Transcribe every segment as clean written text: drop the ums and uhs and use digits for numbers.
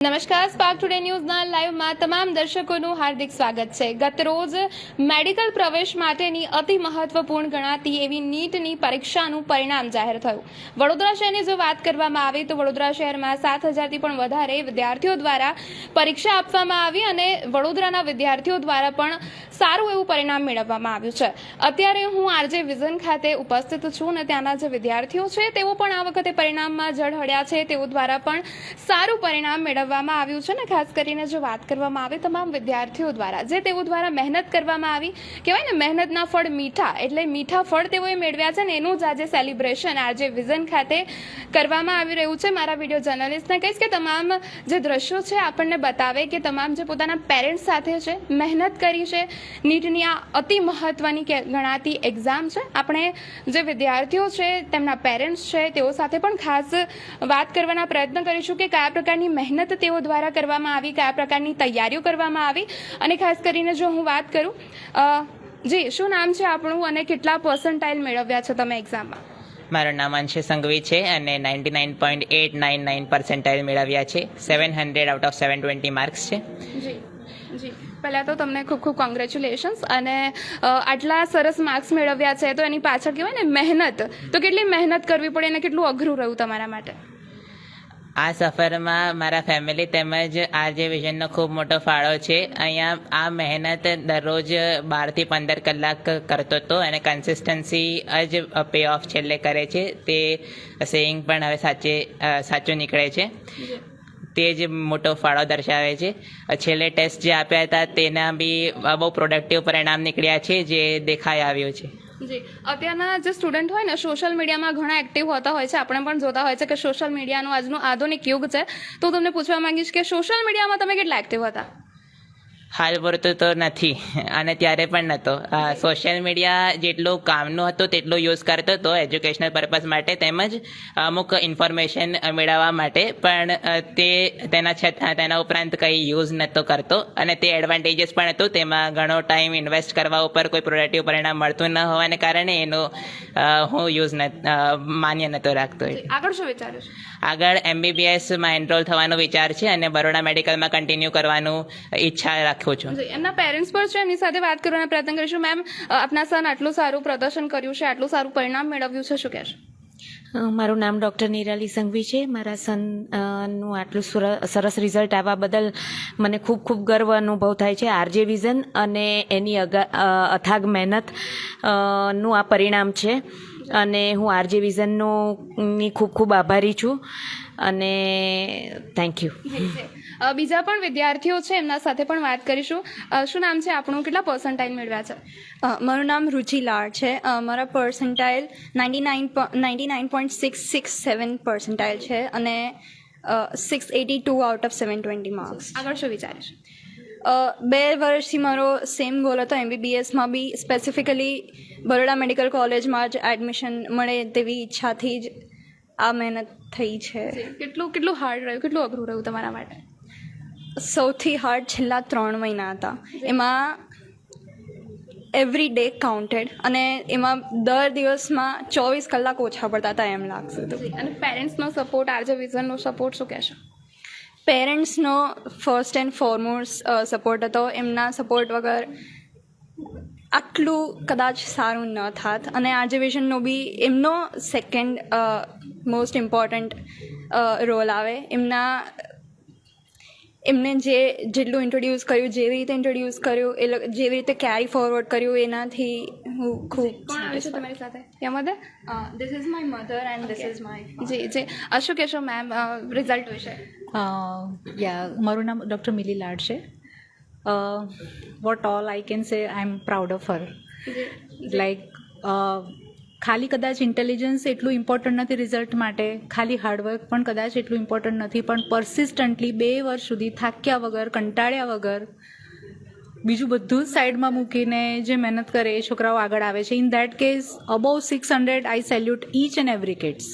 નમસ્કાર, spark today ન્યૂઝના લાઈવમાં તમામ દર્શકોનું હાર્દિક સ્વાગત છે. ગતરોજ મેડિકલ પ્રવેશ માટેની અતિ મહત્વપૂર્ણ ગણાતી એવી નીટની પરીક્ષાનું પરિણામ જાહેર થયું. વડોદરા શહેરની જો વાત કરવામાં આવે તો વડોદરા શહેરમાં 7,000થી પણ વધારે વિદ્યાર્થીઓ દ્વારા પરીક્ષા આપવામાં આવી અને વડોદરાના વિદ્યાર્થીઓ દ્વારા પણ સારું એવું પરિણામ મેળવવામાં આવ્યું છે. અત્યારે હું આરજે વિઝન ખાતે ઉપસ્થિત છું અને ત્યાંના જે વિદ્યાર્થીઓ છે તેઓ પણ આ વખતે પરિણામમાં ઝળહળ્યા છે. તેઓ દ્વારા પણ સારું પરિણામ મેળવવામાં આવ્યું છે ને ખાસ કરીને જો વાત કરવામાં આવે તમામ વિદ્યાર્થીઓ દ્વારા જે તેઓ દ્વારા મહેનત કરવામાં આવી, કહેવાય ને મહેનતના ફળ મીઠા, એટલે મીઠા ફળ તેઓએ મેળવ્યા છે ને એનું જ આજે સેલિબ્રેશન આરજે વિઝન ખાતે કરવામાં આવી રહ્યું છે. મારા વિડીયો જર્નલિસ્ટને કહીશ કે તમામ જે દ્રશ્યો છે આપણને બતાવે કે તમામ જે પોતાના પેરેન્ટ્સ સાથે છે, મહેનત કરી છે. નીટની આ અતિ મહત્વની ગણાતી એક્ઝામ છે. આપણે જે વિદ્યાર્થીઓ છે તેમના પેરેન્ટ્સ છે તેઓ સાથે પણ ખાસ વાત કરવાના પ્રયત્ન કરીશું કે કયા પ્રકારની મહેનત તેઓ દ્વારા કરવામાં આવી, કયા પ્રકારની તૈયારીઓ કરવામાં આવી. અને ખાસ કરીને જો હું વાત કરું, જી શું નામ છે આપણું અને કેટલા પર્સન્ટાઇલ મેળવ્યા છે તમે એક્ઝામમાં? મારું નામ અંશુ સંઘવી છે અને 99.899% મેળવ્યા છે. 700 આઉટ ઓફ 720 માર્ક્સ છે. જી જી, પહેલાં તો તમને ખૂબ ખૂબ કોંગ્રેચ્યુલેશન્સ. અને આટલા સરસ માર્ક્સ મેળવ્યા છે તો એની પાછળ કહેવાય ને મહેનત, તો કેટલી મહેનત કરવી પડે અને કેટલું અઘરું રહ્યું તમારા માટે? આ સફરમાં મારા ફેમિલી તેમજ આરજે વિઝનનો ખૂબ મોટો ફાળો છે. અહીંયા આ મહેનત દરરોજ 12 થી 15 કલાક કરતો હતો અને કન્સિસ્ટન્સી જ પે ઓફ છેલ્લે કરે છે. તે સેઇંગ પણ હવે સાચું નીકળે છે. તે જ મોટો ફાળો દર્શાવે છે. છેલ્લે ટેસ્ટ જે આપ્યા હતા તેના બી બહુ પ્રોડક્ટિવ પરિણામ નીકળ્યા છે જે દેખાઈ આવ્યું છે. જી, અત્યારના જે સ્ટુડન્ટ હોય ને સોશિયલ મીડિયામાં ઘણા એક્ટિવ હોતા હોય છે. આપણે પણ જોતા હોય છે કે સોશિયલ મીડિયાનું આજનું આધુનિક યુગ છે. તો હું તમને પૂછવા માંગીશ કે સોશિયલ મીડિયામાં તમે કેટલા એક્ટિવ હતા? હાલ પૂરતું તો નથી અને ત્યારે પણ નહોતો. સોશિયલ મીડિયા જેટલું કામનું હતું તેટલું યુઝ કરતો હતો એજ્યુકેશનલ પર્પઝ માટે તેમજ અમુક ઇન્ફોર્મેશન મેળવવા માટે, પણ તેના ઉપરાંત કંઈ યુઝ નહોતો કરતો. અને તે એડવાન્ટેજીસ પણ હતું. તેમાં ઘણો ટાઈમ ઇન્વેસ્ટ કરવા ઉપર કોઈ પ્રોડક્ટિવ પરિણામ મળતું ન હોવાને કારણે એનો હું યુઝ માન્ય નહોતો રાખતો. આગળ શું વિચાર્યું છે? આગળ MBBSમાં એનરોલ થવાનો વિચાર છે અને બરોડા મેડિકલમાં કન્ટિન્યુ કરવાનું ઈચ્છા રાખું છું. એમના પેરેન્ટ્સ પર છે, એમની સાથે વાત કરવાનો પ્રયત્ન કરીશું. મેમ, આપના સન આટલું સારું પ્રદર્શન કર્યું છે, આટલું સારું પરિણામ મેળવ્યું છે, શું કહેશો? મારું નામ ડૉક્ટર નિરાલી સંઘવી છે. મારા સનનું આટલું સરસ રિઝલ્ટ આવવા બદલ મને ખૂબ ખૂબ ગર્વ અનુભવ થાય છે. આરજે વિઝન અને એની અથાગ મહેનત નું આ પરિણામ છે અને હું આરજે વિઝનની ખૂબ ખૂબ આભારી છું અને થેન્ક યુ. બીજા પણ વિદ્યાર્થીઓ છે, એમના સાથે પણ વાત કરીશું. શું નામ છે આપણું? કેટલા પર્સન્ટાઇલ મેળવ્યા છે? મારું નામ રુચિ લાડ છે. મારા પર્સન્ટાઇલ 99.667% છે અને 682 આઉટ ઓફ 720 માર્ક્સ. આગળ શું વિચારીશ? 2 વર્ષથી મારો સેમ ગોલ હતો. MBBSમાં બી સ્પેસિફિકલી બરોડા મેડિકલ કોલેજમાં જ એડમિશન મળે તેવી ઈચ્છાથી જ આ મહેનત થઈ છે. કેટલું હાર્ડ રહ્યું, કેટલું અઘરું રહ્યું તમારા માટે? સૌથી હાર્ડ છેલ્લા 3 મહિના હતા. એમાં એવરી ડે કાઉન્ટેડ અને એમાં દર દિવસમાં 24 કલાક ઓછા પડતા હતા એમ લાગતું હતું. અને પેરેન્ટ્સનો સપોર્ટ, આરજે વિઝનનો સપોર્ટ, શું કહેશો? પેરેન્ટ્સનો ફર્સ્ટ એન્ડ ફોરમોસ્ટ સપોર્ટ હતો. એમના સપોર્ટ વગર આટલું કદાચ સારું ન થાત. અને આરજે વિઝનનો બી એમનો સેકન્ડ મોસ્ટ ઇમ્પોર્ટન્ટ રોલ આવે. એમને જેટલું ઇન્ટ્રોડ્યુસ કર્યું, જેવી રીતે ઇન્ટ્રોડ્યુસ કર્યું, જેવી રીતે કેરી ફોરવર્ડ કર્યું, એનાથી હું ખૂબ. કોણ આવે છે તમારી સાથે? યમદે, this is my mother and this is my. જી જી, શું કહેશો મેમ રિઝલ્ટ વિશે? મારું નામ ડૉક્ટર મિલી લાડ છે. Vote all I can say, I M proud of her. Like ખાલી કદાચ ઇન્ટેલિજન્સ એટલું ઇમ્પોર્ટન્ટ નથી રિઝલ્ટ માટે, ખાલી હાર્ડવર્ક પણ કદાચ એટલું ઇમ્પોર્ટન્ટ નથી, પણ પરસિસ્ટન્ટલી 2 વર્ષ સુધી થાક્યા વગર, કંટાળ્યા વગર, બીજું બધું જ સાઈડમાં મૂકીને જે મહેનત કરે એ છોકરાઓ આગળ આવે છે. In that case above 600 I salute each and every kids.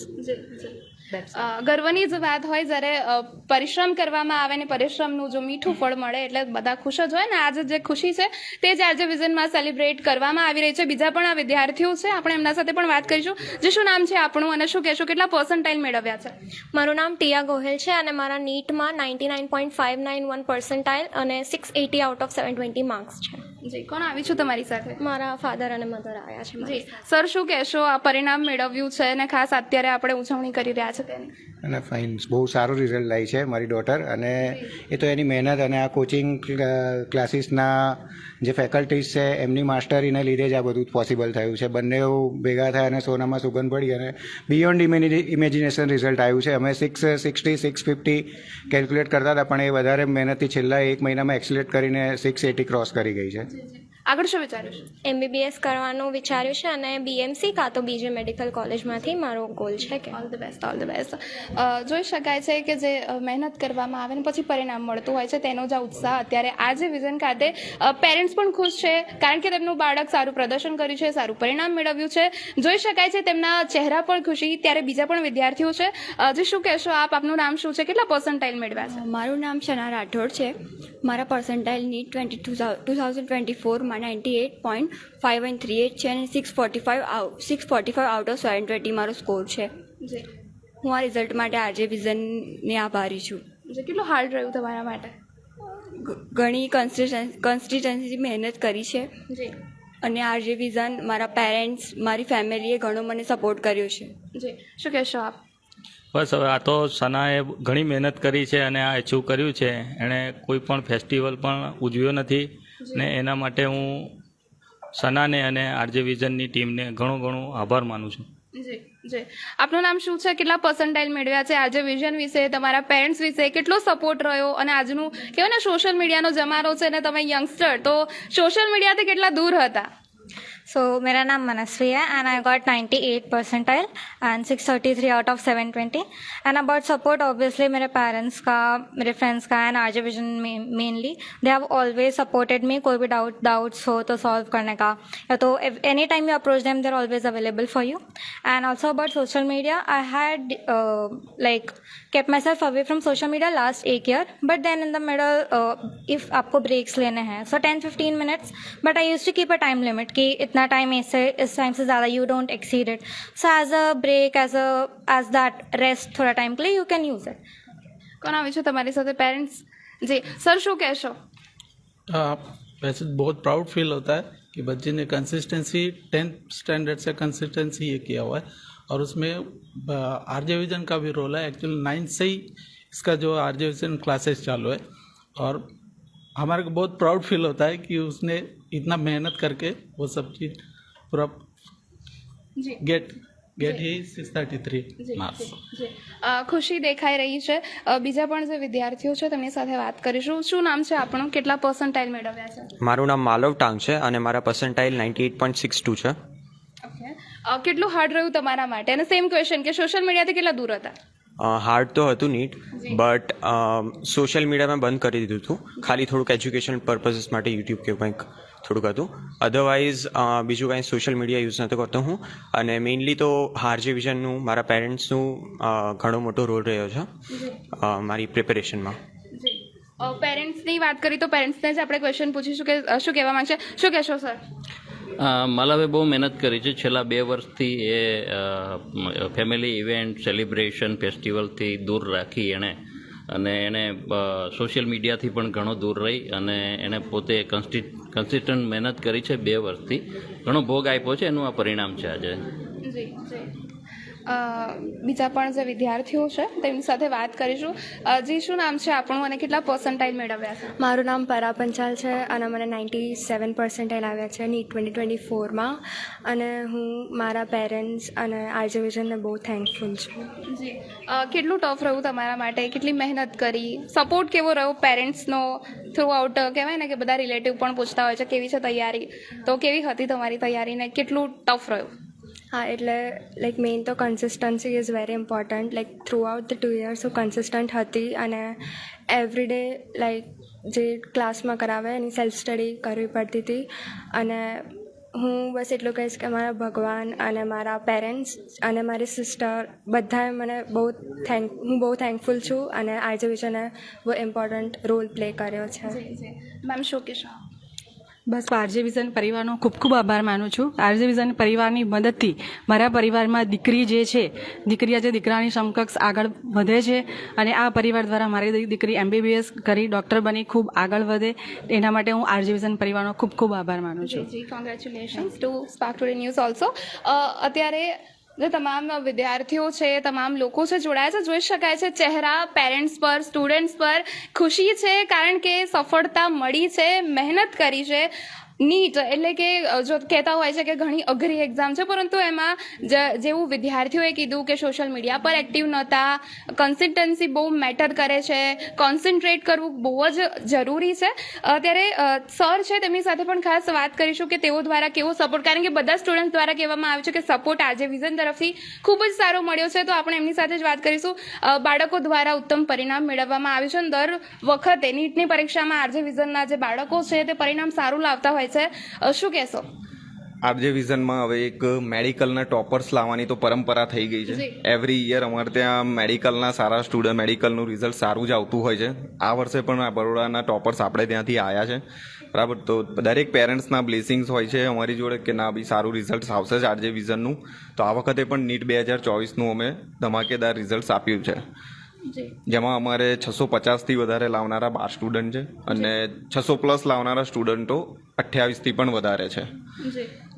ગર્વની જ વાત હોય જ્યારે પરિશ્રમ કરવામાં આવે ને પરિશ્રમનું જો મીઠું ફળ મળે એટલે બધા ખુશ જ હોય ને. આજે જે ખુશી છે તે જ આજે વિઝનમાં સેલિબ્રેટ કરવામાં આવી રહી છે. બીજા પણ આ વિદ્યાર્થીઓ છે, આપણે એમના સાથે પણ વાત કરીશું. જે શું નામ છે આપણું અને શું કહેશો, કેટલા પર્સન્ટાઇલ મેળવ્યા છે? મારું નામ ટિયા ગોહિલ છે અને મારા નીટમાં 99.591 પર્સન્ટાઇલ અને 680 આઉટ ઓફ 720 માર્ક્સ છે. જી, કોણ આવી છું તમારી સાથે? મારા ફાધર અને મધર આવ્યા છે મારી જી સર, શું કહેશો, આ પરિણામ મેળવ્યું છે અને ખાસ અત્યારે આપણે ઉજવણી કરી રહ્યા છે તેની? અને ફાઇન, બહુ સારું રિઝલ્ટ લાવી છે મારી ડોટર. અને એ તો એની મહેનત અને આ કોચિંગ ક્લાસીસના જે ફેકલ્ટીઝ છે એમની માસ્ટરીને લીધે જ આ બધું પોસિબલ થયું છે. બંને ભેગા થયા અને સોનામાં સુગંધ પડી અને બિયોન્ડ ઇમેજિનેશન રિઝલ્ટ આવ્યું છે. અમે 660 650 કેલ્ક્યુલેટ કરતા હતા, પણ એ વધારે મહેનતથી છેલ્લા એક મહિનામાં એક્સિલેટ કરીને 680 ક્રોસ કરી ગઈ છે. આગળ શું વિચાર્યું છે? MBBS કરવાનું વિચાર્યું છે અને BMC કાં તો બીજે મેડિકલ કોલેજમાંથી મારો ગોલ છે કે all the best, all the best. જોઈ શકાય છે કે જે મહેનત કરવામાં આવે ને પછી પરિણામ મળતું હોય છે તેનો જ આ ઉત્સાહ અત્યારે આજે વિઝન ખાતે પેરેન્ટ્સ પણ ખુશ છે કારણ કે તેમનું બાળક સારું પ્રદર્શન કર્યું છે, સારું પરિણામ મેળવ્યું છે. જોઈ શકાય છે તેમના ચહેરા પર ખુશી. ત્યારે બીજા પણ વિદ્યાર્થીઓ છે. જે શું કહેશો આપ, આપનું નામ શું છે, કેટલા પર્સન્ટાઇલ મેળવ્યા છે? મારું નામ શના રાઠોડ છે. મારા પર્સન્ટાઇલ નીટ 2024માં 98.5138 છે અને 645 આઉટ ઓફ 720 મારો સ્કોર છે. જી, હું આ રિઝલ્ટ માટે આરજે વિઝનને આભારી છું. કેટલું હાર્ડ રહ્યું તમારા માટે? ઘણી કન્સિસ્ટન્સી મહેનત કરી છે જી અને આરજે વિઝન, મારા પેરેન્ટ્સ, મારી ફેમિલીએ ઘણો મને સપોર્ટ કર્યો છે. જી, શું કહેશો આપ? બસ હવે આ તો સનાએ ઘણી મહેનત કરી છે અને આ અચીવ કર્યું છે. એણે કોઈ પણ ફેસ્ટિવલ પણ ઉજવ્યો નથી ને એના માટે હું સનાને અને આરજે વિઝનની ટીમને ઘણો આભાર માનું છું. જી જી, આપનું નામ શું છે, કેટલા પર્સન્ટાઇલ મેળવ્યા છે? આજે વિઝન વિશે, તમારા પેરેન્ટ્સ વિશે કેટલો સપોર્ટ રહ્યો? અને આજનું કહેવાય ને સોશિયલ મીડિયાનો જમાનો છે ને તમે યંગસ્ટર, તો સોશિયલ મીડિયાથી કેટલા દૂર હતા? So मेरा नाम मनस्वी है and I got 98 percentile and 633 out of 720 and about support obviously मेरे parents का, मेरे friends का and RJ Vision mainly they have always supported me. कोई भी doubts हो तो solve करने का, या तो any time you approach them they're always available for you. And also about social media, I had like kept myself away from social media last 1 year, but then in the middle if आपको breaks लेने हैं so 10-15 minutes, but I used to keep a time limit कि इतना time ऐसे इस time से ज़्यादा you don't exceed it. So as a break, as that rest थोड़ा टाइम के लिए you can use it. કોણ આવી છે તમારી સાથે? પેરેન્ટ્સ. જી સર, શું કહેશો? वैसे बहुत प्राउड फील होता है कि बच्चे ने कंसिस्टेंसी 10th स्टैंडर्ड से कंसिस्टेंसी ये किया हुआ है और उसमें आरजे विजन का भी रोल है. एक्चुअली 9th से ही इसका जो आरजे विजन क्लासेस चालू है और हमारे को बहुत प्राउड फील होता है कि उसने इतना मेहनत करके वो सब चीज़ पूरा गेट ही 633 मार्क्स. ખુશી દેખાઈ રહી છે. બીજા પણ જે વિદ્યાર્થીઓ છે તેમની સાથે વાત કરીશું. શું નામ છે આપણું, કેટલા પર્સન્ટાઇલ મેળવ્યા છે? મારું નામ માલવ ટાંગ છે અને મારા પર્સન્ટાઇલ 98.62 છે. ઓકે, કેટલું હાર્ડ રહ્યું તમારા માટે? અને સેમ ક્વેશ્ચન કે સોશિયલ મીડિયાથી કેટલા દૂર હતા? હાર્ડ તો હતું નીટ, બટ સોશિયલ મીડિયા મેં બંધ કરી દીધું હતું. ખાલી થોડુંક એજ્યુકેશન પર્પઝીસ માટે યુટ્યુબ કે કંઈક થોડુંક હતું. અધરવાઇઝ બીજું કાંઈ સોશિયલ મીડિયા યુઝ નહોતો કરતો હું. અને મેઇનલી તો આરજે વિઝનનું, મારા પેરેન્ટ્સનું ઘણો મોટો રોલ રહ્યો છે મારી પ્રિપેરેશનમાં. પેરેન્ટ્સની વાત કરી તો પેરેન્ટ્સને જ આપણે ક્વેશ્ચન પૂછીશું કે શું કહેવા માંગશે. શું કહેશો સર? માલવે બહુ મહેનત કરી છે છેલ્લા 2 વર્ષથી. એ ફેમિલી ઇવેન્ટ, સેલિબ્રેશન, ફેસ્ટિવલથી દૂર રાખી એણે, અને એણે સોશિયલ મીડિયાથી પણ ઘણો દૂર રહી અને એણે પોતે કન્સિસ્ટન્ટ મહેનત કરી છે 2 વર્ષથી. ઘણો ભોગ આપ્યો છે, એનું આ પરિણામ છે આજે. જી જી, બીજા પણ જે વિદ્યાર્થીઓ છે તેમની સાથે વાત કરીશું. જી, શું નામ છે આપણું અને કેટલા પર્સન્ટાઇલ મેળવ્યા છે? મારું નામ પરા પંચાલ છે અને મને 97 પર્સન્ટાઇલ આવ્યા છે નીટ 2024માં અને હું મારા પેરેન્ટ્સ અને આરજે વિઝનને બહુ થેન્કફુલ છું. જી, કેટલું ટફ રહ્યું તમારા માટે? કેટલી મહેનત કરી? સપોર્ટ કેવો રહ્યો પેરેન્ટ્સનો થ્રુ આઉટ? કહેવાય ને કે બધા રિલેટિવ પણ પૂછતા હોય છે કેવી છે તૈયારી, તો કેવી હતી તમારી તૈયારી ને કેટલું ટફ રહ્યું? હા, એટલે લાઈક મેઇન તો consistency is very important. Like through out the 2 years હું કન્સિસ્ટન્ટ હતી અને એવરીડે લાઈક જે ક્લાસમાં કરાવે એની સેલ્ફ સ્ટડી કરવી પડતી હતી અને હું બસ એટલું કહીશ કે મારા ભગવાન અને મારા પેરેન્ટ્સ અને મારી સિસ્ટર બધાએ મને હું બહુ થેન્કફુલ છું અને આરજે વિઝને બહુ ઇમ્પોર્ટન્ટ રોલ પ્લે કર્યો છે. મેમ શું કહેશો? બસ આરજે વિઝન પરિવારનો ખૂબ ખૂબ આભાર માનું છું. આરજે વિઝન પરિવારની મદદથી મારા પરિવારમાં દીકરી જે છે, દીકરી આજે દીકરાની સમકક્ષ આગળ વધે છે અને આ પરિવાર દ્વારા મારી દીકરી MBBS કરી ડૉક્ટર બની ખૂબ આગળ વધે, એના માટે હું આરજે વિઝન પરિવારનો ખૂબ ખૂબ આભાર માનું છું. જી, congratulations to Spark today news also. અત્યારે જે તમામ વિદ્યાર્થીઓ છે, તમામ લોકો છે જોડાયા છે, જોઈ શકાય છે ચહેરા પેરેન્ટ્સ પર, સ્ટુડન્ટ્સ પર ખુશી છે, કારણ કે સફળતા મળી છે, મહેનત કરી છે. નીટ એટલે કે જો કહેતા હોય છે કે ઘણી અઘરી એક્ઝામ છે, પરંતુ એમાં જેવું વિદ્યાર્થીઓએ કીધું કે સોશિયલ મીડિયા પર એક્ટિવ નહોતા, કન્સિસ્ટન્સી બહુ મેટર કરે છે, કોન્સન્ટ્રેટ કરવું બહુ જ જરૂરી છે. અત્યારે સર છે તેમની સાથે પણ ખાસ વાત કરીશું કે તેઓ દ્વારા કેવો સપોર્ટ, કારણ કે બધા સ્ટુડન્ટ દ્વારા કહેવામાં આવ્યું છે કે સપોર્ટ આરજે વિઝન તરફથી ખૂબ જ સારો મળ્યો છે, તો આપણે એમની સાથે જ વાત કરીશું. બાળકો દ્વારા ઉત્તમ પરિણામ મેળવવામાં આવ્યું છે અને દર વખતે નીટની પરીક્ષામાં આરજે વિઝનના જે બાળકો છે તે પરિણામ સારું લાવતા હોય છે. શું કહેશો? આરજે વિઝનમાં હવે એક મેડિકલના ટોપર્સ લાવવાની તો પરંપરા થઈ ગઈ છે. એવરી યર અમારે ત્યાં મેડિકલના સારા સ્ટુડન્ટ, મેડિકલનું રિઝલ્ટ સારું જ આવતું હોય છે. આ વર્ષે પણ આ બરોડાના ટોપર્સ આપણે ત્યાંથી આવ્યા છે, બરાબર. તો દરેક પેરેન્ટ્સના બ્લેસિંગ્સ હોય છે અમારી જોડે કે ના બી સારું રિઝલ્ટ આવશે જ આરજે વિઝનનું. તો આ વખતે પણ નીટ 2024નું અમે ધમાકેદાર રિઝલ્ટ આપ્યું છે, જેમાં અમારે 650થી વધારે લાવનારા 12 સ્ટુડન્ટ છે અને 600+ લાવનારા સ્ટુડન્ટો 28થી પણ વધારે છે,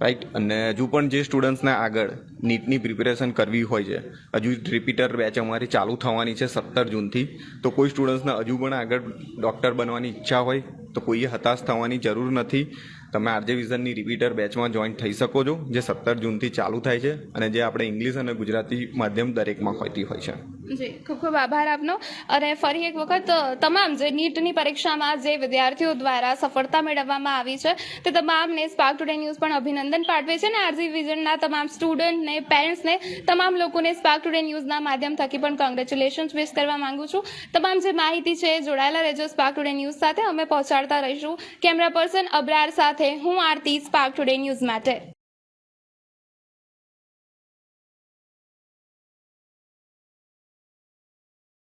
રાઈટ. અને હજુ પણ જે સ્ટુડન્ટ્સને આગળ નીટની પ્રિપેરેશન કરવી હોય છે, હજુ રિપીટર બેચ અમારી ચાલુ થવાની છે 17 જૂનથી. તો કોઈ સ્ટુડન્ટ્સને હજુ પણ આગળ ડૉક્ટર બનવાની ઈચ્છા હોય તો કોઈએ હતાશ થવાની જરૂર નથી. તમે આરજે વિઝનની રિપીટર બેચમાં જોઈન થઈ શકો છો, જે 17 જૂનથી ચાલુ થાય છે અને જે આપણે ઇંગ્લિશ અને ગુજરાતી માધ્યમ દરેકમાં હોતી હોય છે. જી, ખૂબ ખૂબ આભાર આપનો. અને ફરી એક વખત તમામ જે નીટની પરીક્ષામાં જે વિદ્યાર્થીઓ દ્વારા સફળતા મેળવવામાં આવી છે તે તમામને સ્પાર્ક ટુડે ન્યૂઝ પણ અભિનંદન પાઠવે છે અને આરજે વિઝનના તમામ સ્ટુડન્ટને, પેરેન્ટ્સને, તમામ લોકોને સ્પાર્ક ટુડે ન્યૂઝના માધ્યમ થકી પણ કોંગ્રેચ્યુલેશન્સ વિશ કરવા માંગુ છું. તમામ જે માહિતી છે જોડાયેલા રહેજો સ્પાર્ક ટુડે ન્યૂઝ સાથે, અમે પહોંચાડતા રહીશું. કેમેરા પર્સન અબરાર સાથે હું આરતી, સ્પાર્ક ટુડે ન્યૂઝ માટે.